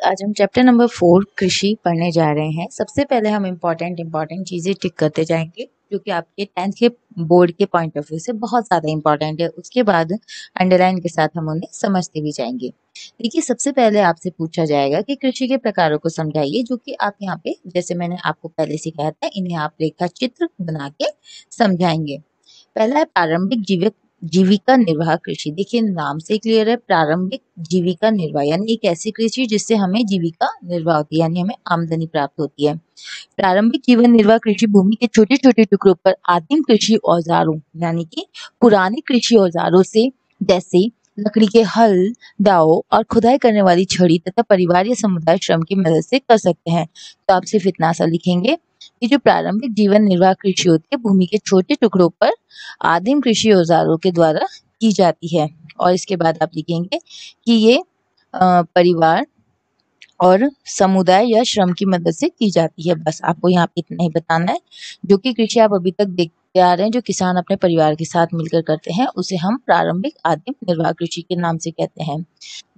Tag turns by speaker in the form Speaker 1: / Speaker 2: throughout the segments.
Speaker 1: आज हम chapter number 4 कृषि पढ़ने जा रहे हैं। सबसे पहले हम इम्पोर्टेंट चीज़ें टिक करते जाएंगे जो कि आपके 10th के बोर्ड के पॉइंट ऑफ व्यू से बहुत ज़्यादा इम्पोर्टेंट है। उसके बाद अंडरलाइन के साथ हम उन्हें समझते भी जाएंगे। देखिए, सबसे पहले आपसे पूछा जाएगा कि कृषि के प्रकारों को समझाइए, जो कि आप यहाँ पे जैसे मैंने आपको पहले सिखाया था, इन्हें आप रेखा चित्र बना के समझाएंगे। पहला है प्रारंभिक जीविका निर्वाह कृषि। देखिए, नाम से क्लियर है, प्रारंभिक जीविका निर्वाह यानी एक ऐसी कृषि जिससे हमें जीविका निर्वाह होती है, यानी हमें आमदनी प्राप्त होती है। प्रारंभिक जीवन निर्वाह कृषि भूमि के छोटे छोटे टुकड़ों पर आदिम कृषि औजारों यानी कि पुराने कृषि औजारों से, जैसे लकड़ी के हल, दाव और खुदाई करने वाली छड़ी तथा परिवार या समुदाय श्रम की मदद से कर सकते हैं। तो आप सिर्फ इतना सा लिखेंगे कि जो प्रारंभिक जीवन निर्वाह कृषि होती है भूमि के छोटे टुकड़ों पर आदिम कृषि औजारों के द्वारा की जाती है। और इसके बाद आप लिखेंगे कि ये परिवार और समुदाय या श्रम की मदद से की जाती है। बस आपको यहाँ पे इतना ही बताना है। जो कि कृषि आप अभी तक देखते आ रहे हैं, जो किसान अपने परिवार के साथ मिलकर करते हैं, उसे हम प्रारंभिक आदिम निर्वाह कृषि के नाम से कहते हैं।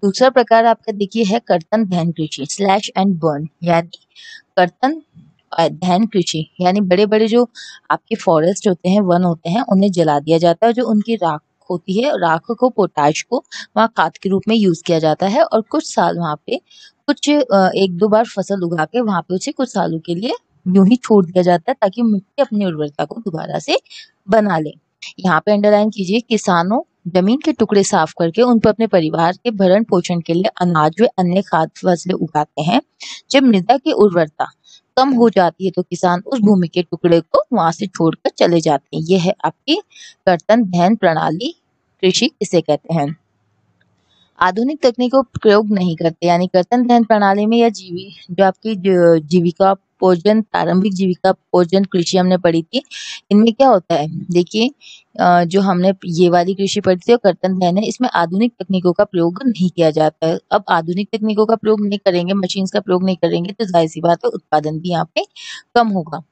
Speaker 1: दूसरा प्रकार आपका देखिए है कर्तन धैन कृषि स्लैश एंड बर्न, यानी कर्तन धैन कृषि यानी बड़े बड़े जो आपके फॉरेस्ट होते हैं, वन होते हैं, उन्हें जला दिया जाता है। जो उनकी राख होती है, राख को, पोटाश को वहाँ खाद के रूप में यूज किया जाता है और कुछ साल वहाँ पे कुछ एक दो बार फसल उगा के वहाँ पे उसे कुछ सालों के लिए यूं ही छोड़ दिया जाता है ताकि मिट्टी अपनी उर्वरता को दोबारा से बना ले। यहाँ पे अंडरलाइन कीजिए, किसानों जमीन के टुकड़े साफ करके उन पर अपने परिवार के भरण पोषण के लिए अनाज व अन्य खाद्य फसलें उगाते हैं। जब मृदा की उर्वरता कम हो जाती है तो किसान उस भूमि के टुकड़े को वहां से छोड़कर चले जाते हैं। यह है आपकी कर्तन धैन प्रणाली कृषि इसे कहते हैं। आधुनिक तकनीकों का प्रयोग नहीं करते, यानी कर्तन धैन प्रणाली में या जो आपकी जीविका पोषण, प्रारंभिक जीविका पोषण कृषि हमने पढ़ी थी, इनमें क्या होता है देखिए, जो हमने ये वाली कृषि पढ़ी थी और कर्तन धैन है, इसमें आधुनिक तकनीकों का प्रयोग नहीं किया जाता है। अब आधुनिक तकनीकों का प्रयोग नहीं करेंगे, मशीन का प्रयोग नहीं करेंगे तो जाहिर सी बात है उत्पादन भी यहाँ पे कम होगा।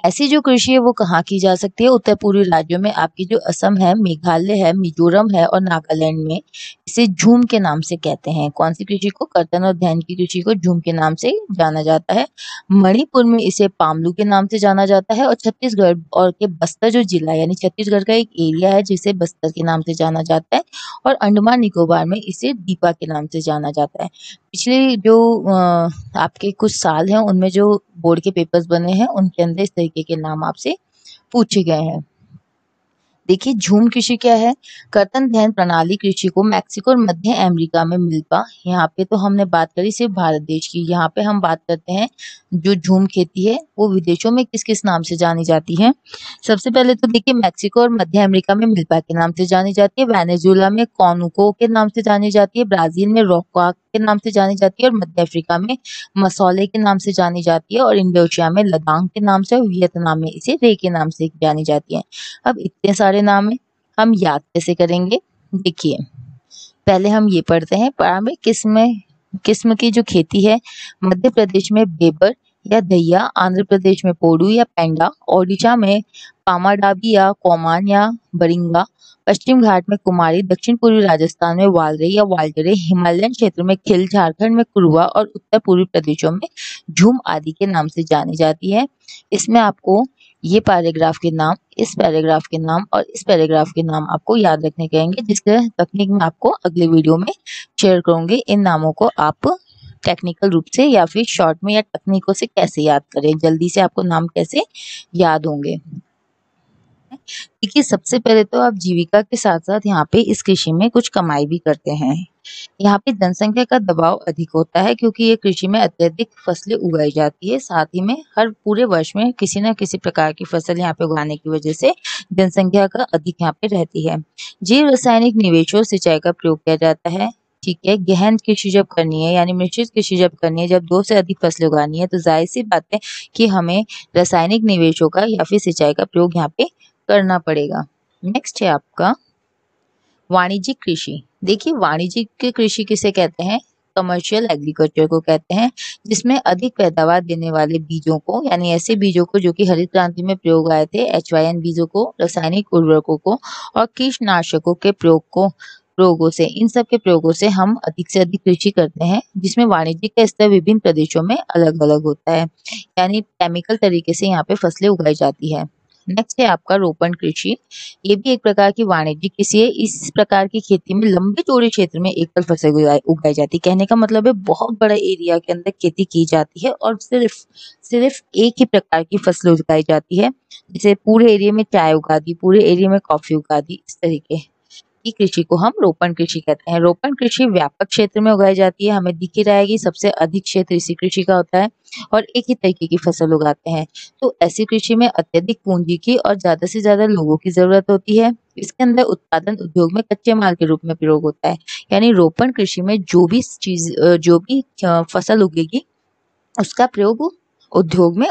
Speaker 1: ऐसी जो कृषि है वो कहाँ की जा सकती है? उत्तर पूर्वी राज्यों में, आपकी जो असम है, मेघालय है, मिजोरम है और नागालैंड में इसे झूम के नाम से कहते हैं। कौन सी कृषि को? कर्तन और धैन की कृषि को झूम के नाम से जाना जाता है। मणिपुर में इसे पामलू के नाम से जाना जाता है और छत्तीसगढ़ और के बस्तर जो जिला यानी छत्तीसगढ़ का एक एरिया है जिसे बस्तर के नाम से जाना जाता है, और अंडमान निकोबार में इसे दीपा के नाम से जाना जाता है। पिछले जो आपके कुछ साल हैं उनमें जो बोर्ड के पेपर्स बने हैं उनके अंदर इस तरीके के नाम आपसे पूछे गए हैं। देखिए, झूम कृषि क्या है? कर्तन धैन प्रणाली कृषि को मैक्सिको और मध्य अमेरिका में मिल्पा, यहाँ पे तो हमने बात करी सिर्फ भारत देश की, यहाँ पे हम बात करते हैं जो झूम खेती है वो विदेशों में किस किस नाम से जानी जाती है। सबसे पहले तो देखिए, मैक्सिको और मध्य अमेरिका में मिल्पा के नाम से जानी जाती है, वेनेजुएला में कॉनुको के नाम से जानी जाती है, ब्राजील में रोका के नाम से जानी जाती है और मध्य अफ्रीका में मसौले के नाम से जानी जाती है, और इंडोनेशिया में लदांग के नाम से और वियतनाम में इसे रे के नाम से जानी जाती है। अब इतने सारे नाम है, हम याद कैसे करेंगे? देखिए, पहले हम ये पढ़ते हैं, प्रारंभिक किस्म की जो खेती है, मध्य प्रदेश में बेबर या दहिया, आंध्र प्रदेश में पोडू या पेंडा, ओडिशा में पामाडाबी या कोमान या बरिंगा, पश्चिम घाट में कुमारी, दक्षिण पूर्वी राजस्थान में वालरे या वाल्टरे, हिमालयन क्षेत्र में खिल, झारखंड में कुरुआ और उत्तर पूर्वी प्रदेशों में झूम आदि के नाम से जानी जाती है। इसमें आपको ये पैराग्राफ के नाम, इस पैराग्राफ के नाम और इस पैराग्राफ के नाम आपको याद रखने कहेंगे, जिसके तकनीक में आपको अगले वीडियो में शेयर करूंगी। इन नामों को आप टेक्निकल रूप से या फिर शॉर्ट में या तकनीकों से कैसे याद करें, जल्दी से आपको नाम कैसे याद होंगे। देखिए, सबसे पहले तो आप जीविका के साथ साथ यहाँ पे इस कृषि में कुछ कमाई भी करते हैं। यहाँ पे जनसंख्या का दबाव अधिक होता है क्योंकि ये कृषि में अत्यधिक फसलें उगाई जाती है, साथ ही में हर पूरे वर्ष में किसी न किसी प्रकार की फसल यहाँ पे उगाने की वजह से जनसंख्या का अधिक यहाँ पे रहती है। जैव रासायनिक निवेशों सिंचाई का प्रयोग किया जाता है। ठीक है, गहन कृषि जब करनी है यानी मिश्रित कृषि जब करनी है, जब दो से अधिक फसलें उगानी है, तो जाहिर सी बात है कि हमें रासायनिक निवेशों का या फिर सिंचाई का प्रयोग यहाँ पे करना पड़ेगा। नेक्स्ट है आपका वाणिज्यिक कृषि। देखिए, वाणिज्यिक कृषि किसे कहते हैं? कमर्शियल एग्रीकल्चर को कहते हैं, जिसमें अधिक पैदावार देने वाले बीजों को, यानी ऐसे बीजों को जो कि हरित क्रांति में प्रयोग आए थे, HYN बीजों को, रासायनिक उर्वरकों को और कीटनाशकों के प्रयोग को प्रयोगों से, इन सब के प्रयोगों से हम अधिक से अधिक कृषि करते हैं, जिसमें वाणिज्यिक का स्तर विभिन्न प्रदेशों में अलग-अलग होता है। यानी केमिकल तरीके से यहाँ पे फसलें उगाई जाती है। नेक्स्ट है आपका रोपण कृषि। ये भी एक प्रकार की वाणिज्यिक कृषि है। इस प्रकार की खेती में लंबे चौड़े क्षेत्र में एकल फसल उगाई जाती है। कहने का मतलब है बहुत बड़ा एरिया के अंदर खेती की जाती है और सिर्फ सिर्फ एक ही प्रकार की फसल उगाई जाती है। जैसे पूरे एरिया में चाय उगा दी, पूरे एरिया में कॉफी उगा दी, इस तरीके की कृषि को हम रोपण कृषि कहते हैं। रोपण कृषि व्यापक क्षेत्र में उगाई जाती है। हमें दिख ही रहा है कि सबसे अधिक क्षेत्र इसी कृषि का होता है और एक ही तरीके की फसल उगाते हैं। तो ऐसी कृषि में अत्यधिक पूंजी की और ज्यादा से ज्यादा लोगों की जरूरत होती है। इसके अंदर उत्पादन उद्योग में कच्चे माल के रूप में प्रयोग होता है। यानी रोपण कृषि में जो भी फसल उगेगी उसका प्रयोग उद्योग में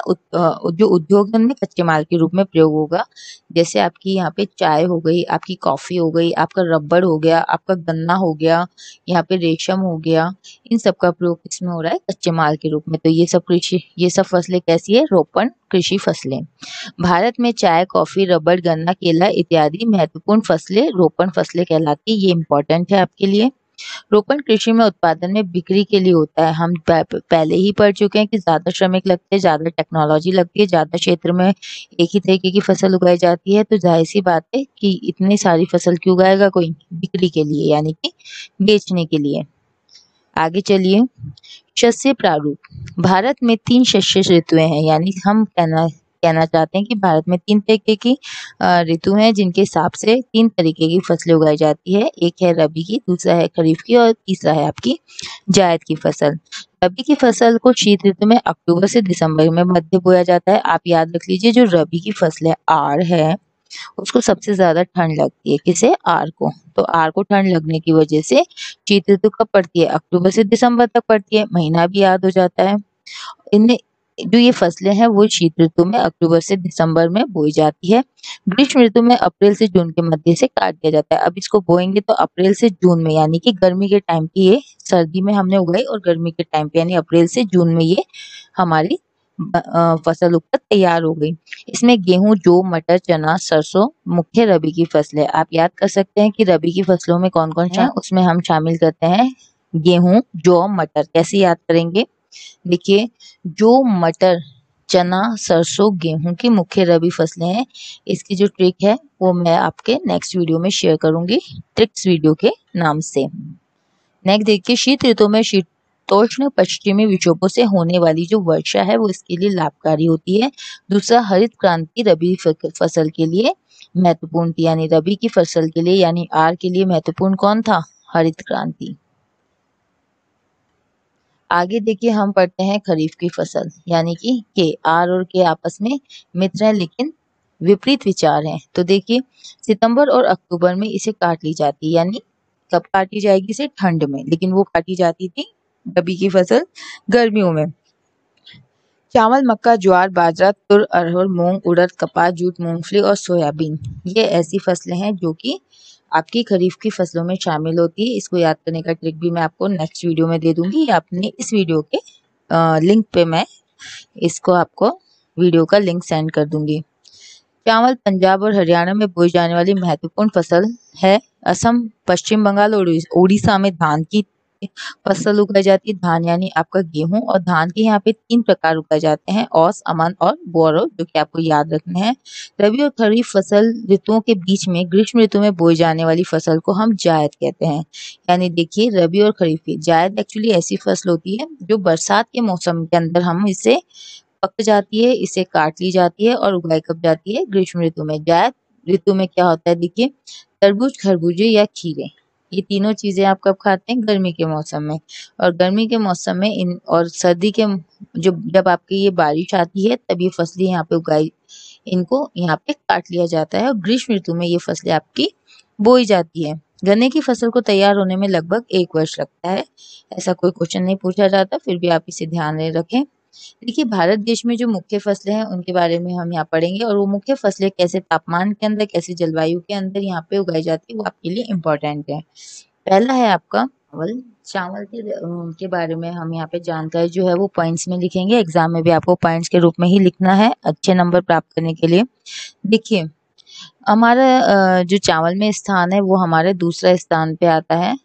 Speaker 1: जो उद्योग में कच्चे माल के रूप में प्रयोग होगा। जैसे आपकी यहाँ पे चाय हो गई, आपकी कॉफी हो गई, आपका रबड़ हो गया, आपका गन्ना हो गया, यहाँ पे रेशम हो गया, इन सब का प्रयोग किसमें हो रहा है? कच्चे माल के रूप में। तो ये सब फसलें कैसी है? रोपण कृषि फसलें। भारत में चाय, कॉफी, रबड़, गन्ना, केला इत्यादि महत्वपूर्ण फसलें रोपण फसलें कहलाती है। ये इम्पोर्टेंट है आपके लिए। रोपण कृषि में उत्पादन में बिक्री के लिए होता है। हम पहले ही पढ़ चुके हैं कि ज्यादा श्रमिक लगते हैं, ज्यादा टेक्नोलॉजी लगती है, ज्यादा क्षेत्र में एक ही तरीके की फसल उगाई जाती है। तो जाहिर सी बात है कि इतनी सारी फसल क्यों उगाएगा कोई? बिक्री के लिए, यानी कि बेचने के लिए। आगे चलिए, शस्य प्रारूप। भारत में 3 शस्य ऋतुएं हैं, यानी हम कहना चाहते हैं कि भारत में 3 तरीके की ऋतु हैं, जिनके हिसाब से 3 तरीके की फसलें उगाई जाती है। एक है रबी की, दूसरा है खरीफ की और तीसरा है आपकी जायद की फसल। रबी की फसल को शीत ऋतु में अक्टूबर से दिसंबर में मध्य बोया जाता है। आप याद रख लीजिए, जो रबी की फसल है आड़ है, उसको सबसे ज्यादा ठंड लगती है। किसे? आड़ को। तो आड़ को ठंड लगने की वजह से शीत ऋतु कब पड़ती है? अक्टूबर से दिसंबर तक पड़ती है। महीना भी याद हो जाता है। इनमें जो ये फसलें हैं वो शीत ऋतु में अक्टूबर से दिसंबर में बोई जाती है। ग्रीष्म ऋतु में अप्रैल से जून के मध्य से काट दिया जाता है। अब इसको बोएंगे तो अप्रैल से जून में, यानी कि गर्मी के टाइम की ये सर्दी में हमने उगाई और गर्मी के टाइम पे यानी अप्रैल से जून में ये हमारी फसल उगकर तैयार हो गई। इसमें गेहूं, जौ, मटर, चना, सरसों मुख्य रबी की फसलें। आप याद कर सकते हैं कि रबी की फसलों में कौन कौन सा है। उसमें हम शामिल करते हैं गेहूं, जौ, मटर। कैसे याद करेंगे? देखिए, जो मटर, चना, सरसों, गेहूं की मुख्य रबी फसलें हैं। इसकी जो ट्रिक है वो मैं आपके नेक्स्ट वीडियो में शेयर करूंगी, ट्रिक्स वीडियो के नाम से। नेक्स्ट देखिए, शीत ऋतु में शीतोष्ण पश्चिमी विक्षोभों से होने वाली जो वर्षा है वो इसके लिए लाभकारी होती है। दूसरा, हरित क्रांति रबी फसल के लिए महत्वपूर्ण थी। यानी रबी की फसल के लिए, यानी आर के लिए महत्वपूर्ण कौन था? हरित क्रांति। आगे देखिए, हम पढ़ते हैं खरीफ की फसल, यानी कि के। आर और के आपस में मित्र हैं लेकिन विपरीत विचार हैं। तो देखिए, सितंबर और अक्टूबर में इसे काट ली जाती है। यानी कब काटी जाएगी? इसे ठंड में, लेकिन वो काटी जाती थी रबी की फसल गर्मियों में। चावल, मक्का, ज्वार, बाजरा, तुर, अरहर, मूंग, उड़द, कपास, जूट, मूंगफली और सोयाबीन, ये ऐसी फसलें हैं जो कि आपकी खरीफ की फसलों में शामिल होती है। इसको याद करने का ट्रिक भी मैं आपको नेक्स्ट वीडियो में दे दूंगी। आपने इस वीडियो के लिंक पे मैं इसको आपको वीडियो का लिंक सेंड कर दूंगी। चावल पंजाब और हरियाणा में बोई जाने वाली महत्वपूर्ण फसल है। असम, पश्चिम बंगाल और उड़ीसा में धान की फसल उगाई जाती है। धान यानी आपका गेहूं, और धान के यहाँ पे 3 प्रकार उगाए जाते हैं, औस, अमन और बोरो, जो कि आपको याद रखने हैं। रबी और खरीफ फसल ऋतुओं के बीच में ग्रीष्म ऋतु में बोई जाने वाली फसल को हम जायद कहते हैं। यानी देखिए, रबी और खरीफ की जायद एक्चुअली ऐसी फसल होती है जो बरसात के मौसम के अंदर हम इसे पक जाती है, इसे काट ली जाती है और उगाई कब जाती है? ग्रीष्म ऋतु में। जायद ऋतु में क्या होता है? देखिए, तरबूज, खरबूजे या खीरे, ये तीनों चीजें आप कब खाते हैं? गर्मी के मौसम में। और गर्मी के मौसम में इन और सर्दी के जब आपकी ये बारिश आती है तब ये फसलें यहाँ पे उगाई, इनको यहाँ पे काट लिया जाता है और ग्रीष्म ऋतु में ये फसलें आपकी बोई जाती है। गन्ने की फसल को तैयार होने में लगभग 1 वर्ष लगता है। ऐसा कोई क्वेश्चन नहीं पूछा जाता, फिर भी आप इसे ध्यान में रखें। देखिए, भारत देश में जो मुख्य फसलें हैं उनके बारे में हम यहाँ पढ़ेंगे, और वो मुख्य फसलें कैसे तापमान के अंदर, कैसे जलवायु के अंदर यहाँ पे उगाई जाती है, वो आपके लिए इम्पोर्टेंट है। पहला है आपका चावल। चावल के बारे में हम यहाँ पे जानकारी जो है वो पॉइंट्स में लिखेंगे। एग्जाम में भी आपको पॉइंट्स के रूप में ही लिखना है अच्छे नंबर प्राप्त करने के लिए। देखिए, हमारा जो चावल में स्थान है वो हमारे दूसरा स्थान पे आता है।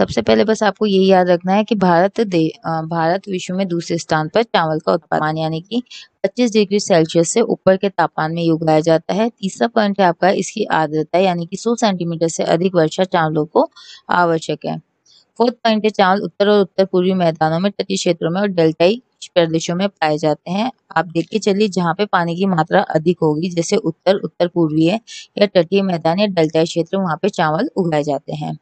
Speaker 1: सबसे पहले बस आपको यही याद रखना है कि भारत विश्व में दूसरे स्थान पर चावल का उत्पादन यानी कि 25 डिग्री सेल्सियस से ऊपर के तापमान में ये उगाया जाता है। तीसरा पॉइंट है आपका इसकी आर्द्रता यानी कि 100 सेंटीमीटर से अधिक वर्षा चावलों को आवश्यक है। फोर्थ पॉइंट है चावल उत्तर और उत्तर पूर्वी मैदानों में, तटीय क्षेत्रों में और डेल्टाई प्रदेशों में पाए जाते हैं। आप देख के चलिए जहाँ पे पानी की मात्रा अधिक होगी जैसे उत्तर पूर्वी है या तटीय मैदान या डेल्टाई क्षेत्र, वहाँ पे चावल उगाए जाते हैं।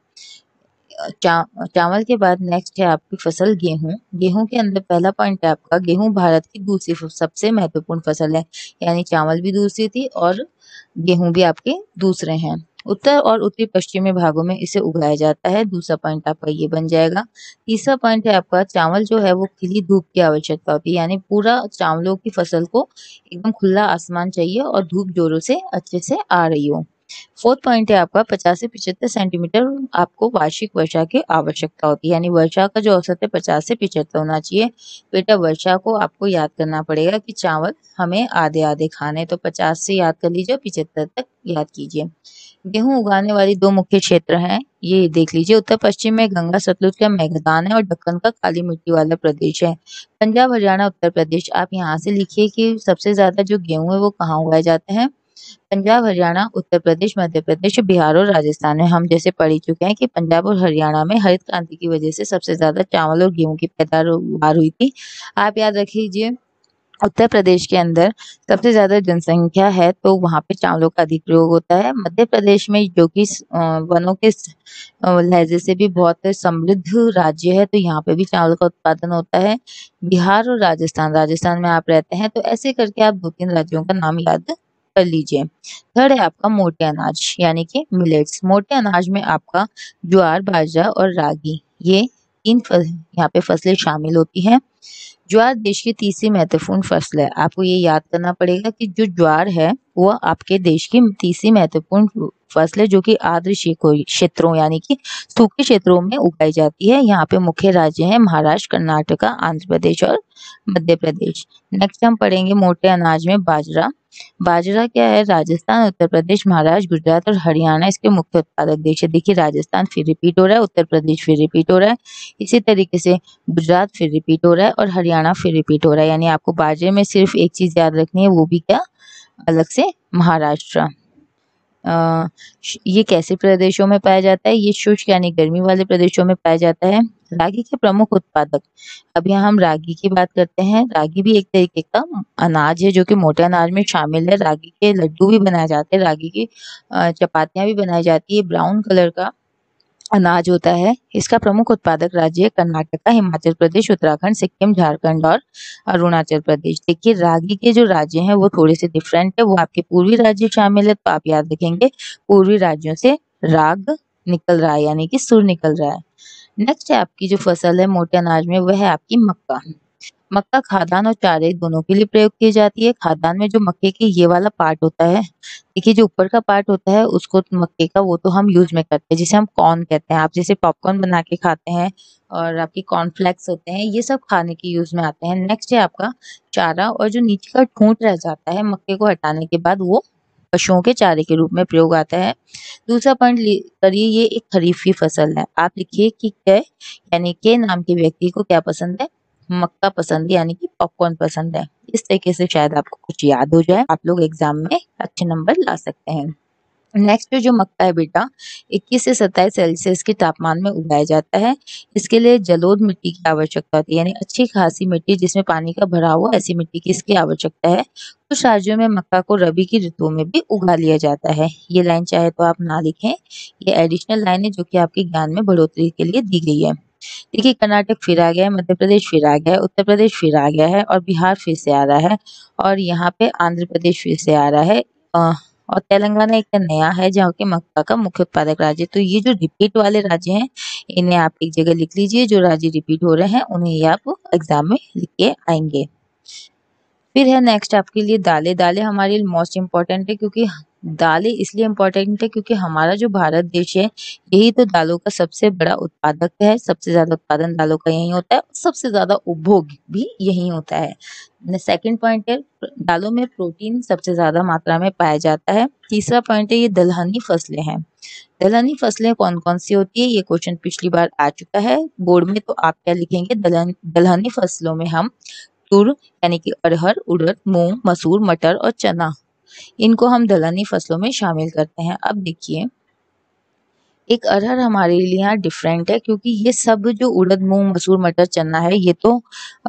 Speaker 1: चावल के बाद नेक्स्ट है आपकी फसल गेहूं। गेहूं के अंदर पहला पॉइंट है आपका गेहूं भारत की दूसरी सबसे महत्वपूर्ण फसल है, यानी चावल भी दूसरी थी और गेहूं भी आपके दूसरे हैं। उत्तर और उत्तरी पश्चिमी भागों में इसे उगाया जाता है। दूसरा पॉइंट आपका ये बन जाएगा। तीसरा पॉइंट है आपका चावल जो है वो खिली धूप की आवश्यकता होती है, यानी पूरा चावलों की फसल को एकदम खुला आसमान चाहिए और धूप जोरों से अच्छे से आ रही हो। फोर्थ पॉइंट है आपका 50 से 75 सेंटीमीटर आपको वार्षिक वर्षा की आवश्यकता होती है, यानी वर्षा का जो औसत है 50 से 75 होना चाहिए। बेटा वर्षा को आपको याद करना पड़ेगा कि चावल हमें आधे आधे खाने, तो 50 से याद कर लीजिए, 75 तक याद कीजिए। गेहूं उगाने वाली दो मुख्य क्षेत्र हैं, ये देख लीजिए। उत्तर पश्चिम में गंगा सतलुज का मैदान है और दक्कन का काली मिट्टी वाला प्रदेश है। पंजाब, हरियाणा, उत्तर प्रदेश। आप यहाँ से लिखिए कि सबसे ज्यादा जो गेहूं है वो कहाँ उगाए जाते हैं। पंजाब, हरियाणा, उत्तर प्रदेश, मध्य प्रदेश, बिहार और राजस्थान में। हम जैसे पढ़ ही चुके हैं कि पंजाब और हरियाणा में हरित क्रांति की वजह से सबसे ज्यादा चावल और गेहूं की पैदावार हुई थी। आप याद रख लीजिए उत्तर प्रदेश के अंदर सबसे ज्यादा जनसंख्या है तो वहाँ पे चावलों का अधिक प्रयोग होता है। मध्य प्रदेश में जो कि वनों के लहजे से भी बहुत समृद्ध राज्य है तो यहाँ पे भी चावल का उत्पादन होता है। बिहार और राजस्थान, राजस्थान में आप रहते हैं तो ऐसे करके आप 2-3 राज्यों का नाम याद कर लीजिए। थर्ड है आपका मोटे अनाज यानी कि मिलेट्स। मोटे अनाज में आपका ज्वार, बाजरा और रागी, ये तीन यहाँ पे फसलें शामिल होती हैं। ज्वार देश की तीसरी महत्वपूर्ण फसल है। आपको ये याद करना पड़ेगा कि जो ज्वार है वो आपके देश की तीसरी महत्वपूर्ण फसल है जो कि आर्द्र क्षेत्रों यानी कि सूखे क्षेत्रों में उगाई जाती है। यहाँ पे मुख्य राज्य हैं महाराष्ट्र, कर्नाटका, आंध्र प्रदेश और मध्य प्रदेश। नेक्स्ट हम पढ़ेंगे मोटे अनाज में बाजरा। बाजरा क्या है? राजस्थान, उत्तर प्रदेश, महाराष्ट्र, गुजरात और हरियाणा इसके मुख्य उत्पादक देश है। देखिए राजस्थान फिर रिपीट हो रहा है, उत्तर प्रदेश फिर रिपीट हो रहा है, इसी तरीके से गुजरात फिर रिपीट हो रहा है और हरियाणा फिर रिपीट हो रहा है। यानी आपको बाजरे में सिर्फ एक चीज याद रखनी है, वो भी क्या? अलग से महाराष्ट्र। ये कैसे प्रदेशों में पाया जाता है? ये शुष्क यानी गर्मी वाले प्रदेशों में पाया जाता है। रागी के प्रमुख उत्पादक, अब यहाँ हम रागी की बात करते हैं। रागी भी एक तरीके का अनाज है जो कि मोटे अनाज में शामिल है। रागी के लड्डू भी बनाए जाते हैं, रागी की चपातियां भी बनाई जाती है। ब्राउन कलर का अनाज होता है। इसका प्रमुख उत्पादक राज्य है कर्नाटका, हिमाचल प्रदेश, उत्तराखंड, सिक्किम, झारखंड और अरुणाचल प्रदेश। देखिए रागी के जो राज्य हैं वो थोड़े से डिफरेंट है, वो आपके पूर्वी राज्य शामिल है तो आप याद रखेंगे पूर्वी राज्यों से राग निकल रहा है यानी कि सुर निकल रहा है। नेक्स्ट है आपकी जो फसल है मोटे अनाज में, वह है आपकी मक्का। मक्का खाद्यान्न और चारे दोनों के लिए प्रयोग की जाती है। खाद्यान्न में जो मक्के के ये वाला पार्ट होता है, देखिए जो ऊपर का पार्ट होता है उसको मक्के का वो तो हम यूज में करते हैं, जिसे हम कॉर्न कहते हैं। आप जैसे पॉपकॉर्न बना के खाते हैं और आपकी कॉर्नफ्लेक्स होते हैं, ये सब खाने के यूज में आते हैं। नेक्स्ट है आपका चारा, और जो नीचे का ठूंठ रह जाता है मक्के को हटाने के बाद वो पशुओं के चारे के रूप में प्रयोग आता है। दूसरा पॉइंट करिए, ये एक खरीफ की फसल है। आप लिखिए कि के यानी के नाम के व्यक्ति को क्या पसंद है? मक्का पसंद है यानी कि पॉपकॉर्न पसंद है। इस तरीके से शायद आपको कुछ याद हो जाए, आप लोग एग्जाम में अच्छे नंबर ला सकते हैं। नेक्स्ट जो मक्का है बेटा 21 से 27 सेल्सियस के तापमान में उगाया जाता है। इसके लिए जलोढ़ मिट्टी की आवश्यकता होती है, यानी अच्छी खासी मिट्टी जिसमें पानी का भराव हो, ऐसी मिट्टी की इसकी आवश्यकता है। कुछ राज्यों में मक्का को रबी की ऋतु में भी उगा लिया जाता है। ये लाइन चाहे तो आप ना लिखें, ये एडिशनल लाइन है जो कि आपके ज्ञान में बढ़ोतरी के लिए दी गई है। देखिए कर्नाटक फिर आ गया है, मध्य प्रदेश फिर आ गया है, उत्तर प्रदेश फिर आ गया है और बिहार फिर से आ रहा है और यहाँ पे आंध्र प्रदेश फिर से आ रहा है। और तेलंगाना एक नया है जहाँ के मक्का का मुख्य उत्पादक राज्य। तो ये जो रिपीट वाले राज्य हैं इन्हें आप एक जगह लिख लीजिए, जो राज्य रिपीट हो रहे हैं उन्हें ये आप एग्जाम में लिख के आएंगे। फिर है नेक्स्ट आपके लिए दालें। दालें हमारे लिए मोस्ट इम्पोर्टेंट है क्योंकि दालें इसलिए इम्पोर्टेंट है क्योंकि हमारा जो भारत देश है यही तो दालों का सबसे बड़ा उत्पादक है, सबसे ज़्यादा उत्पादन दालों का यहीं होता है, सबसे ज़्यादा उपभोग भी यहीं होता है। सेकंड पॉइंट है दालों में प्रोटीन सबसे ज़्यादा मात्रा में पाया जाता है। तीसरा पॉइंट है ये दलहनी फसलें हैं। दलहनी फसलें कौन-कौन सी होती है? ये क्वेश्चन पिछली बार आ चुका है बोर्ड में, तो आप क्या लिखेंगे? दलहनी फसलों में हम तुर यानी कि अरहर, उड़द, मूंग, मसूर, मटर और चना, इनको हम दलहनी फसलों में शामिल करते हैं। अब देखिए एक अरहर हमारे लिए यहाँ डिफरेंट है क्योंकि ये सब जो उड़द, मूंग, मसूर, मटर, चना है ये तो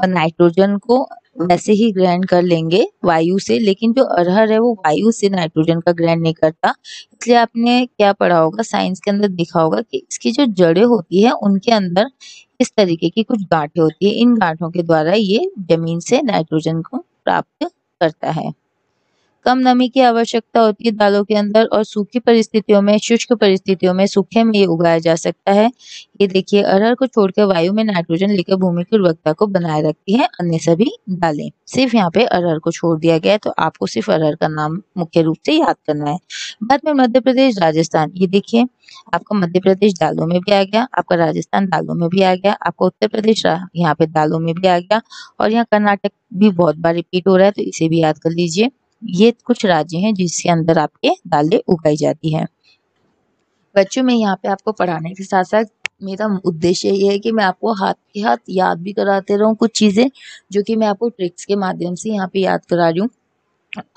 Speaker 1: नाइट्रोजन को वैसे ही ग्रहण कर लेंगे वायु से, लेकिन जो अरहर है वो वायु से नाइट्रोजन का ग्रहण नहीं करता। इसलिए आपने क्या पढ़ा होगा, साइंस के अंदर देखा होगा कि इसकी जो जड़ें होती है उनके अंदर इस तरीके की कुछ गांठें होती है। इन गांठों के द्वारा ये जमीन से नाइट्रोजन को प्राप्त करता है। कम नमी की आवश्यकता होती है दालों के अंदर और सूखी परिस्थितियों में, शुष्क परिस्थितियों में, सूखे में ये उगाया जा सकता है। ये देखिए अरहर को छोड़कर वायु में नाइट्रोजन लेकर भूमि की उर्वरकता को बनाए रखती है अन्य सभी दालें। सिर्फ यहाँ पे अरहर को छोड़ दिया गया है, तो आपको सिर्फ अरहर का नाम मुख्य रूप से याद करना है। बाद में मध्य प्रदेश, राजस्थान, ये देखिए आपका मध्य प्रदेश दालों में भी आ गया, आपका राजस्थान दालों में भी आ गया, आपका उत्तर प्रदेश यहाँ पे दालों में भी आ गया, और यहाँ कर्नाटक भी बहुत बार रिपीट हो रहा है, तो इसे भी याद कर लीजिए। ये कुछ राज्य हैं जिसके अंदर आपके दालें उगाई जाती हैं। बच्चों में यहाँ पे आपको पढ़ाने के साथ साथ मेरा उद्देश्य ये है कि मैं आपको हाथ के हाथ याद भी कराते रहूं कुछ चीजें, जो कि मैं आपको ट्रिक्स के माध्यम से यहाँ पे याद करा रही हूँ।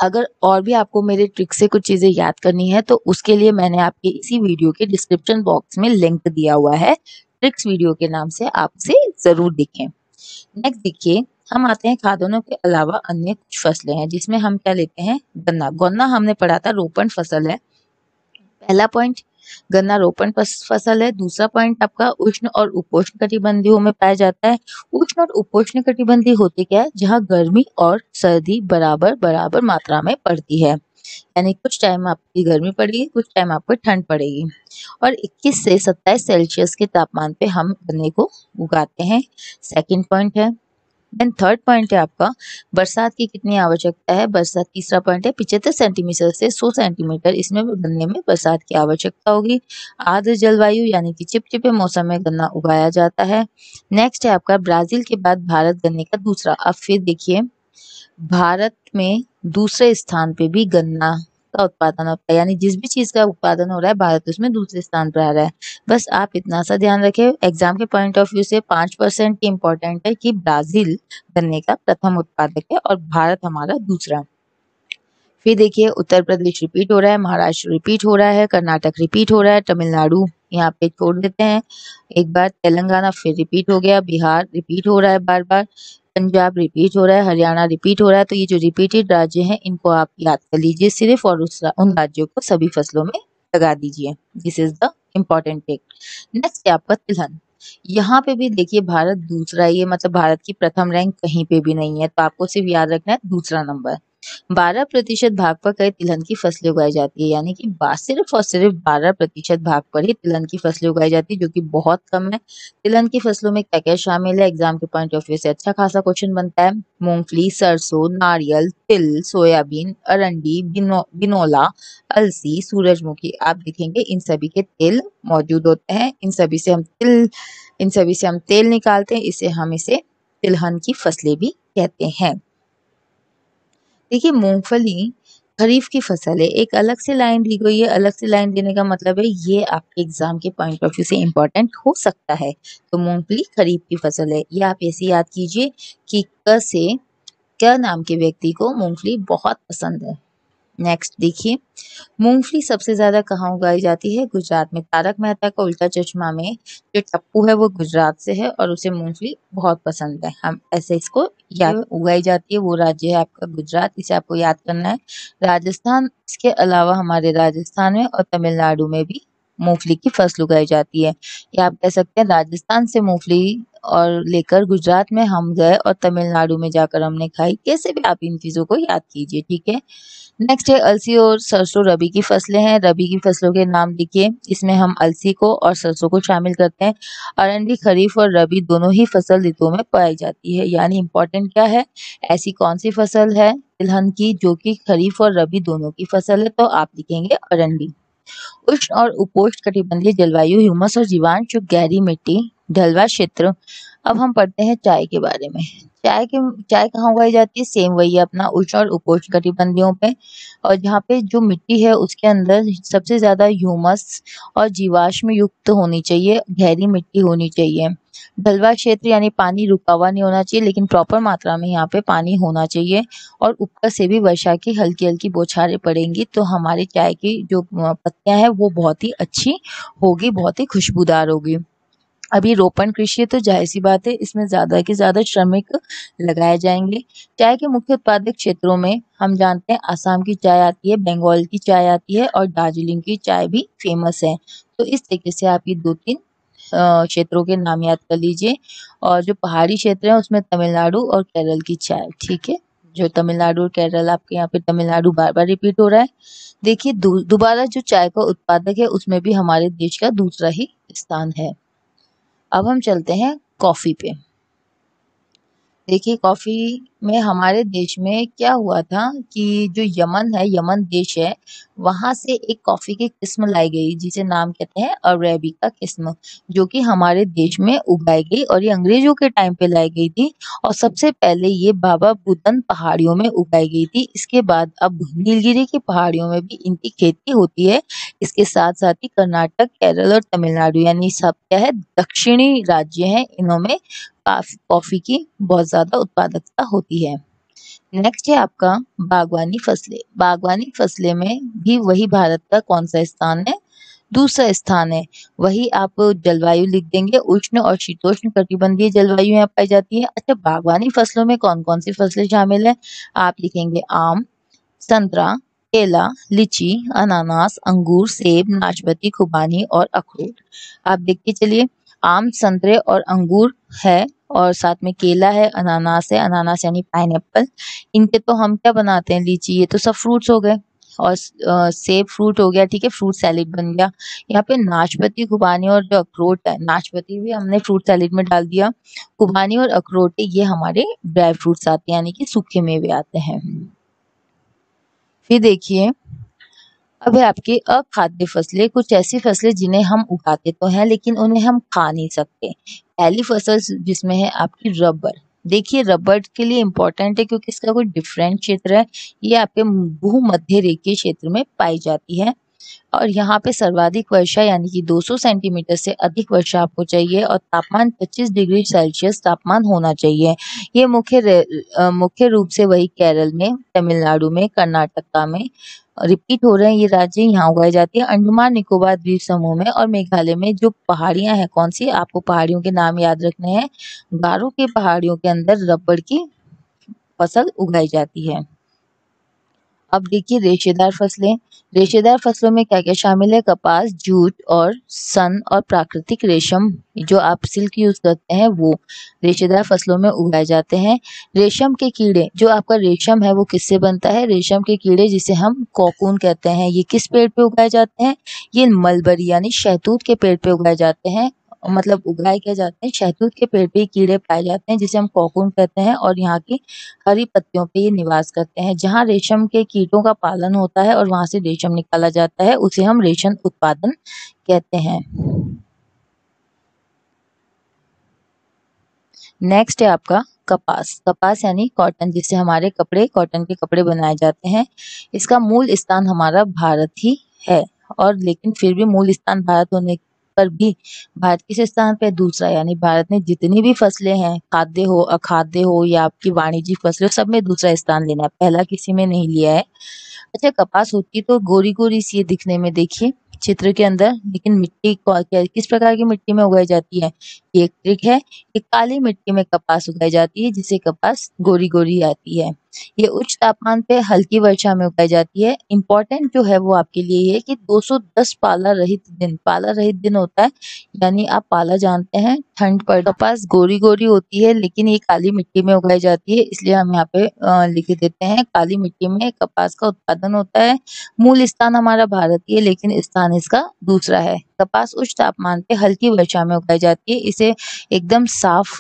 Speaker 1: अगर और भी आपको मेरे ट्रिक से कुछ चीजें याद करनी है तो उसके लिए मैंने आपके इसी वीडियो के डिस्क्रिप्शन बॉक्स में लिंक दिया हुआ है, ट्रिक्स वीडियो के नाम से, आप उसे जरूर देखें। नेक्स्ट देखिए हम आते हैं खाद्यान्नों के अलावा अन्य कुछ फसलें हैं जिसमें हम क्या लेते हैं, गन्ना। गन्ना हमने पढ़ा था रोपण फसल है। पहला पॉइंट गन्ना रोपण फसल है। दूसरा पॉइंट आपका उष्ण और उपोष्ण कटिबंधीय में पाया जाता है। उष्ण और उपोष्ण कटिबंधीय होते क्या है, जहाँ गर्मी और सर्दी बराबर बराबर मात्रा में पड़ती है, यानी कुछ टाइम आपकी गर्मी पड़ेगी, कुछ टाइम आपको ठंड पड़ेगी, और 21 से 27 सेल्सियस के तापमान पे हम गन्ने को उगाते हैं। सेकंड पॉइंट है। देन थर्ड पॉइंट है आपका बरसात की कितनी आवश्यकता है। बरसात तीसरा पॉइंट है 75 सेंटीमीटर से 100 सेंटीमीटर इसमें गन्ने में बरसात की आवश्यकता होगी। आर्द्र जलवायु यानी कि चिपचिपे मौसम में गन्ना उगाया जाता है। नेक्स्ट है आपका ब्राजील के बाद भारत गन्ने का दूसरा। अब फिर देखिए भारत में दूसरे स्थान पे भी गन्ना का उत्पादन होता है, यानी जिस भी चीज का उत्पादन हो रहा है भारत उसमें दूसरे स्थान पर आ रहा है। बस आप इतना सा ध्यान रखें, एग्जाम के पॉइंट ऑफ व्यू से 5% की इम्पोर्टेंट है कि ब्राजील गन्ने का प्रथम उत्पादक है और भारत हमारा दूसरा। फिर देखिए उत्तर प्रदेश रिपीट हो रहा है, महाराष्ट्र रिपीट हो रहा है, कर्नाटक रिपीट हो रहा है, तमिलनाडु यहाँ पे छोड़ देते हैं एक बार, तेलंगाना फिर रिपीट हो गया, बिहार रिपीट हो रहा है बार बार, पंजाब रिपीट हो रहा है, हरियाणा रिपीट हो रहा है। तो ये जो रिपीटेड राज्य हैं इनको आप याद कर लीजिए सिर्फ, और उन राज्यों को सभी फसलों में लगा दीजिए। This is the important tick. Next है आपका तिलहन। यहाँ पे भी देखिए भारत दूसरा ही है, मतलब भारत की प्रथम रैंक कहीं पे भी नहीं है, तो आपको सिर्फ याद रखना है दूसरा नंबर। 12% भाग पर कई तिलहन की फसलें उगाई जाती है, यानी कि सिर्फ और सिर्फ 12% भाग पर ही तिलहन की फसलें उगाई जाती है, जो कि बहुत कम है। तिलहन की फसलों में क्या क्या शामिल है, एग्जाम के पॉइंट ऑफ व्यू से अच्छा खासा क्वेश्चन बनता है। मूंगफली, सरसों, नारियल, तिल, सोयाबीन, अरंडी, बिनोला, अलसी, सूरजमुखी, आप देखेंगे इन सभी के तेल मौजूद होते हैं। इन सभी से हम तेल निकालते हैं, इसे तिलहन की फसलें भी कहते हैं। देखिए मूंगफली खरीफ की फसल है, एक अलग से लाइन दी गई है। अलग से लाइन देने का मतलब है ये आपके एग्जाम के पॉइंट ऑफ व्यू से इम्पोर्टेंट हो सकता है। तो मूंगफली खरीफ की फसल है, ये आप ऐसे याद कीजिए कि क से क नाम के व्यक्ति को मूंगफली बहुत पसंद है। नेक्स्ट देखिए मूंगफली सबसे ज्यादा कहाँ उगाई जाती है, गुजरात में। तारक मेहता का उल्टा चश्मा में जो टप्पू है वो गुजरात से है और उसे मूंगफली बहुत पसंद है। हम ऐसे इसको याद उगाई जाती है, वो राज्य है आपका गुजरात, इसे आपको याद करना है। राजस्थान, इसके अलावा हमारे राजस्थान में और तमिलनाडु में भी मूंगफली की फसल उगाई जाती है। या आप कह सकते हैं राजस्थान से मूंगफली और लेकर गुजरात में हम गए और तमिलनाडु में जाकर हमने खाई, कैसे भी आप इन चीजों को याद कीजिए, ठीक है। नेक्स्ट है अलसी और सरसों, रबी की फसलें हैं। रबी की फसलों के नाम देखिए, इसमें हम अलसी को और सरसों को शामिल करते हैं। अरंडी खरीफ और रबी दोनों ही फसल ऋतुओं में पाई जाती है, यानी इम्पोर्टेंट क्या है, ऐसी कौन सी फसल है तिलहन की, जो कि खरीफ और रबी दोनों की फसल है, तो आप लिखेंगे अरंडी। उष्ण और उपोष्ण कटिबंधीय जलवायु, ह्यूमस और जीवांश, गहरी मिट्टी, ढलवां क्षेत्र। अब हम पढ़ते हैं चाय के बारे में। चाय कहाँ उगाई जाती है? सेम वही है अपना, उष्ण और उपोष्ण कटिबंधियों पे। और जहाँ पे जो मिट्टी है उसके अंदर सबसे ज्यादा ह्यूमस और जीवाश्म युक्त होनी चाहिए, गहरी मिट्टी होनी चाहिए। ढलवां क्षेत्र यानी पानी रुका हुआ नहीं होना चाहिए, लेकिन प्रॉपर मात्रा में यहाँ पे पानी होना चाहिए। और ऊपर से भी वर्षा की हल्की हल्की बौछारें पड़ेंगी, तो हमारी चाय की जो पत्तियां हैं वो बहुत ही अच्छी होगी, बहुत ही खुशबूदार होगी। अभी रोपण कृषि है, तो जाहिर सी बात है इसमें ज्यादा के ज्यादा श्रमिक लगाए जाएंगे। चाय के मुख्य उत्पादक क्षेत्रों में हम जानते हैं आसाम की चाय आती है, बंगाल की चाय आती है और दार्जिलिंग की चाय भी फेमस है। तो इस तरीके से आप ये 2-3 क्षेत्रों के नाम याद कर लीजिए। और जो पहाड़ी क्षेत्र है उसमें तमिलनाडु और केरल की चाय, ठीक है। जो तमिलनाडु और केरल, आपके यहाँ पे तमिलनाडु बार बार रिपीट हो रहा है। देखिए दोबारा जो चाय का उत्पादक है उसमें भी हमारे देश का दूसरा ही स्थान है। अब हम चलते हैं कॉफी पे। देखिए कॉफी में हमारे देश में क्या हुआ था कि जो यमन है, यमन देश है, वहां से एक कॉफी की किस्म लाई गई जिसे नाम कहते हैं अरेबिका किस्म, जो कि हमारे देश में उगाई गई और ये अंग्रेजों के टाइम पे लाई गई थी। और सबसे पहले ये बाबा बुदन पहाड़ियों में उगाई गई थी। इसके बाद अब नीलगिरी की पहाड़ियों में भी इनकी खेती होती है। इसके साथ साथ ही कर्नाटक, केरल और तमिलनाडु, यानी सब क्या है, दक्षिणी राज्य हैं, इनमें कॉफी की बहुत ज्यादा उत्पादकता होती है। नेक्स्ट है आपका बागवानी फसलें। बागवानी फसलें में भी वही भारत का कौन सा स्थान है? दूसरा स्थान है। वही आप जलवायु लिख देंगे, उष्ण और शीतोष्ण कटिबंधीय जलवायु यहाँ पाई जाती है। अच्छा, बागवानी फसलों में कौन कौन सी फसलें शामिल है? आप लिखेंगे आम, संतरा, केला, लीची, अनानास, अंगूर, सेब, नाशपाती, खुबानी और अखरोट। आप देखते चलिए, आम, संतरे और अंगूर है, और साथ में केला है, अनानास है, अनानास यानी पाइनएप्पल। इनके तो हम क्या बनाते हैं, लीची, ये तो सब फ्रूट्स हो गए। और सेब फ्रूट हो गया, ठीक है, फ्रूट सैलेड बन गया। यहाँ पे नाशपाती, खुबानी और जो अखरोट है, नाशपाती भी हमने फ्रूट सैलेड में डाल दिया। खुबानी और अखरोट ये हमारे ड्राई फ्रूट्स आते हैं, यानी कि सूखे मेवे आते हैं। फिर देखिए, अब है आपकी अखाद्य फसलें, कुछ ऐसी फसलें जिन्हें हम उगाते तो हैं लेकिन उन्हें हम खा नहीं सकते। पहली फसल जिसमें है आपकी रबर। देखिए रबर के लिए इम्पोर्टेंट है क्योंकि इसका कोई डिफरेंट क्षेत्र है। ये आपके भूमध्य रेखीय क्षेत्र में पाई जाती है और यहाँ पे सर्वाधिक वर्षा यानी कि 200 सेंटीमीटर से अधिक वर्षा आपको चाहिए और तापमान 25 डिग्री सेल्सियस तापमान होना चाहिए। ये मुख्य रूप से वही केरल में, तमिलनाडु में, कर्नाटका में रिपीट हो रहे हैं। ये राज्य यहाँ उगाई जाती है। अंडमान निकोबार द्वीप समूह में और मेघालय में जो पहाड़ियां हैं, कौन सी, आपको पहाड़ियों के नाम याद रखने हैं। गारो के पहाड़ियों के अंदर रबड़ की फसल उगाई जाती है। अब देखिए रेशेदार फसलें। रेशेदार फसलों में क्या क्या शामिल है? कपास, जूट और सन और प्राकृतिक रेशम, जो आप सिल्क यूज करते हैं, वो रेशेदार फसलों में उगाए जाते हैं। रेशम के कीड़े, जो आपका रेशम है वो किससे बनता है? रेशम के कीड़े जिसे हम कोकून कहते हैं, ये किस पेड़ पे उगाए जाते हैं? ये मलबरी यानी शहतूत के पेड़ पे उगाए जाते हैं। मतलब उगाए क्या जाते हैं, शहतूत के पेड़ पे कीड़े पाए जाते हैं जिसे हम कोकून कहते हैं, और यहाँ की हरी पत्तियों पे ये निवास करते हैं। जहाँ रेशम के कीटों का पालन होता है और वहां से रेशम निकाला जाता है, उसे हम रेशम उत्पादन कहते हैं। नेक्स्ट है आपका कपास। कपास यानी कॉटन, जिससे हमारे कपड़े, कॉटन के कपड़े बनाए जाते हैं। इसका मूल स्थान हमारा भारत ही है, और लेकिन फिर भी मूल स्थान भारत होने पर भी भारत किस स्थान पे? दूसरा। यानी भारत में जितनी भी फसलें हैं, खाद्य हो, अखाद्य हो या आपकी वाणिज्यिक फसलें, सब में दूसरा स्थान लेना है, पहला किसी में नहीं लिया है। अच्छा, कपास होती तो गोरी गोरी सी दिखने में, देखिए चित्र के अंदर, लेकिन मिट्टी किस प्रकार की मिट्टी में उगाई जाती है? ये एक ट्रिक है। ये काली मिट्टी में कपास उगाई जाती है, जिसे कपास गोरी गोरी आती है। ये उच्च तापमान पे हल्की वर्षा में उगाई जाती है। इम्पोर्टेंट जो है वो आपके लिए ये है कि 210 पाला रहित दिन होता है। यानी आप पाला जानते हैं, ठंड पड़ कपास गोरी-गोरी होती है लेकिन ये काली मिट्टी में उगाई जाती है, इसलिए हम यहाँ पे लिख देते हैं काली मिट्टी में कपास का उत्पादन होता है। मूल स्थान हमारा भारत ही है लेकिन स्थान इसका दूसरा है। कपास उच्च तापमान पे हल्की वर्षा में उगाई जाती है। इसे एकदम साफ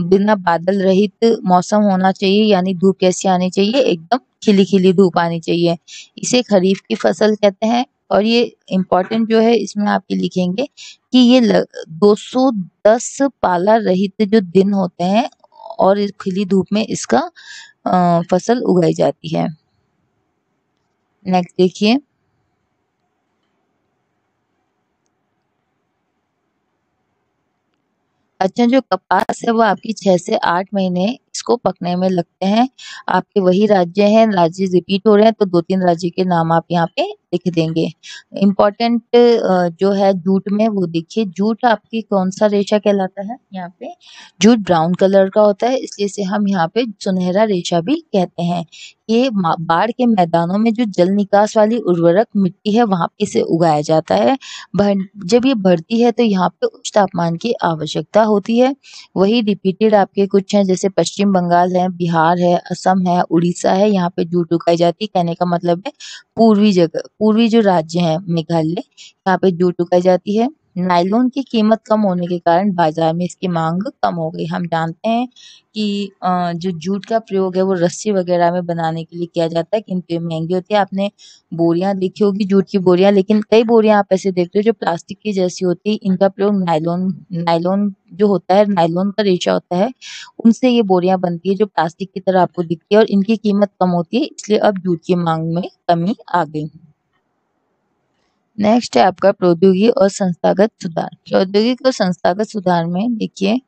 Speaker 1: बिना बादल रहित मौसम होना चाहिए, यानी धूप कैसी आनी चाहिए, एकदम खिली-खिली धूप आनी चाहिए। इसे खरीफ की फसल कहते हैं और ये इम्पोर्टेंट जो है इसमें आप ये लिखेंगे कि ये 210 पाला रहित जो दिन होते हैं और इस खिली धूप में इसका फसल उगाई जाती है। नेक्स्ट देखिए, अच्छा जो कपास है वो आपकी 6 से 8 महीने इसको पकने में लगते हैं। आपके वही राज्य हैं, राज्य रिपीट हो रहे हैं तो 2-3 राज्य के नाम आप यहाँ पे लिख देंगे। इम्पोर्टेंट जो है जूट में वो देखिए, जूट आपकी कौन-सा रेशा कहलाता है यहाँ पे? जूट ब्राउन कलर का होता है, इसलिए इसे हम यहाँ पे सुनहरा रेशा भी कहते हैं। ये बाढ़ के मैदानों में जो जल निकास वाली उर्वरक मिट्टी है वहाँ पे इसे उगाया जाता है। जब ये बढ़ती है तो यहाँ पे उच्च तापमान की आवश्यकता होती है। वही रिपीटेड आपके कुछ हैं जैसे पश्चिम बंगाल है, बिहार है, असम है, उड़ीसा है, यहाँ पे जूट उगाई जाती है। कहने का मतलब है पूर्वी जो राज्य हैं मेघालय, यहाँ पे जूट उगाई जाती है। नायलॉन की कीमत कम होने के कारण बाजार में इसकी मांग कम हो गई। हम जानते हैं कि जो जूट का प्रयोग है वो रस्सी वगैरह में बनाने के लिए किया जाता है, किंतु ये महंगी होती है। आपने बोरियां देखी होगी जूट की बोरियां, लेकिन कई बोरियां आप ऐसे देखते हो जो प्लास्टिक की जैसी होती है। इनका प्रयोग नायलॉन जो होता है, नायलॉन का रेशा होता है, उनसे ये बोरियां बनती है जो प्लास्टिक की तरह आपको दिखती है और इनकी कीमत कम होती है, इसलिए अब जूट की मांग में कमी आ गई। नेक्स्ट है आपका प्रौद्योगिकी और संस्थागत सुधार। प्रौद्योगिकी और संस्थागत सुधार में देखिए,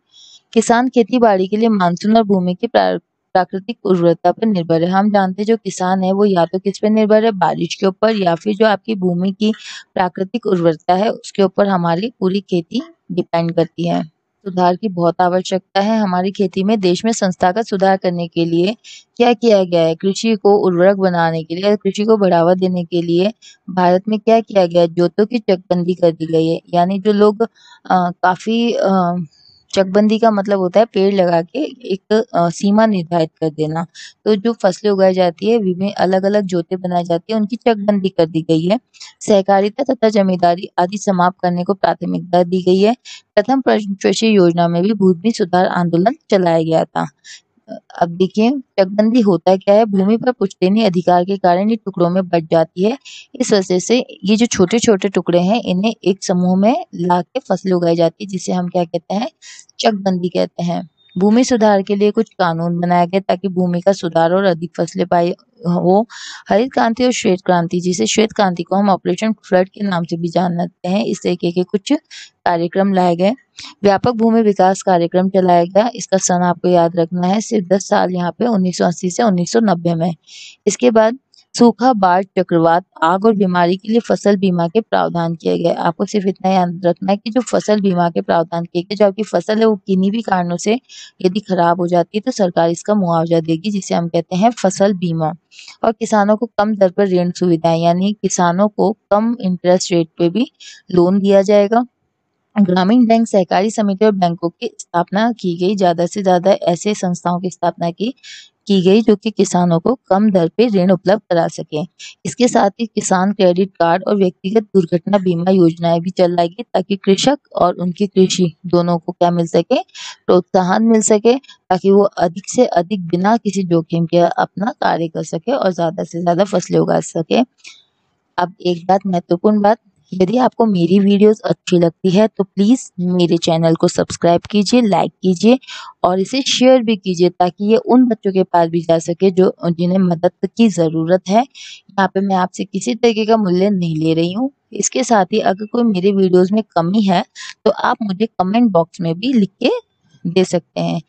Speaker 1: किसान खेती बाड़ी के लिए मानसून और भूमि की प्राकृतिक उर्वरता पर निर्भर है। हम जानते हैं जो किसान है वो या तो किस पे निर्भर है, बारिश के ऊपर, या फिर जो आपकी भूमि की प्राकृतिक उर्वरता है उसके ऊपर हमारी पूरी खेती डिपेंड करती है। सुधार की बहुत आवश्यकता है हमारी खेती में। देश में संस्थागत सुधार करने के लिए क्या किया गया है? कृषि को उर्वरक बनाने के लिए, कृषि को बढ़ावा देने के लिए भारत में क्या किया गया है? जोतों की चकबंदी कर दी गई है। यानी जो लोग काफ़ी चकबंदी का मतलब होता है पेड़ लगा के एक सीमा निर्धारित कर देना। तो जो फसलें उगाई जाती है विभिन्न अलग-अलग जोतें बनाई जाती है, उनकी चकबंदी कर दी गई है। सहकारिता तथा जमींदारी आदि समाप्त करने को प्राथमिकता दी गई है। प्रथम पंचवर्षीय योजना में भी भूमि सुधार आंदोलन चलाया गया था। अब देखिए चकबंदी होता क्या है? भूमि पर पुश्तैनी अधिकार के कारण ये टुकड़ों में बँट जाती है। इस वजह से ये जो छोटे-छोटे टुकड़े हैं इन्हें एक समूह में ला के फसलें उगाई जाती है, जिसे हम क्या कहते हैं? चकबंदी कहते हैं। भूमि सुधार के लिए कुछ कानून बनाए गए ताकि भूमि का सुधार और अधिक फसलें पाई हो। हरित क्रांति और श्वेत क्रांति, जिसे श्वेत क्रांति को हम ऑपरेशन फ्लड के नाम से भी जानते हैं, इस तरीके के कुछ कार्यक्रम लाए गए। व्यापक भूमि विकास कार्यक्रम चलाया गया। इसका सन आपको याद रखना है, सिर्फ 10 साल यहाँ पे 1980 से 1990 में। इसके बाद सूखा, बाढ़, चक्रवात, आग और बीमारी के लिए फसल बीमा के प्रावधान किए गए। आपको सिर्फ इतना याद रखना है कि जो फसल बीमा के प्रावधान किए गए, जो आपकी फसल है वो किन्हीं भी कारणों से यदि खराब हो जाती है तो सरकार इसका मुआवजा देगी, जिसे हम कहते हैं फसल बीमा। और किसानों को कम दर पर ऋण सुविधाएं, यानी किसानों को कम इंटरेस्ट रेट पे भी लोन दिया जाएगा। ग्रामीण बैंक, सहकारी समिति और बैंकों की स्थापना की गई। ज़्यादा से ज़्यादा ऐसे संस्थाओं की स्थापना की गई जो कि किसानों को कम दर पे ऋण उपलब्ध करा सकें। इसके साथ ही किसान क्रेडिट कार्ड और व्यक्तिगत दुर्घटना बीमा योजनाएं भी चलाई गई ताकि कृषक और उनकी कृषि दोनों को क्या मिल सके? प्रोत्साहन मिल सके, ताकि वो अधिक से अधिक बिना किसी जोखिम के अपना कार्य कर सके और ज़्यादा से ज़्यादा फसलें उगा सके। अब एक बात महत्वपूर्ण बात, यदि आपको मेरी वीडियोस अच्छी लगती है तो प्लीज़ मेरे चैनल को सब्सक्राइब कीजिए, लाइक कीजिए और इसे शेयर भी कीजिए ताकि ये उन बच्चों के पास भी जा सके जो जिन्हें मदद की ज़रूरत है। यहाँ पे मैं आपसे किसी तरीके का मूल्य नहीं ले रही हूँ। इसके साथ ही अगर कोई मेरे वीडियोज़ में कमी है तो आप मुझे कमेंट बॉक्स में भी लिख के दे सकते हैं।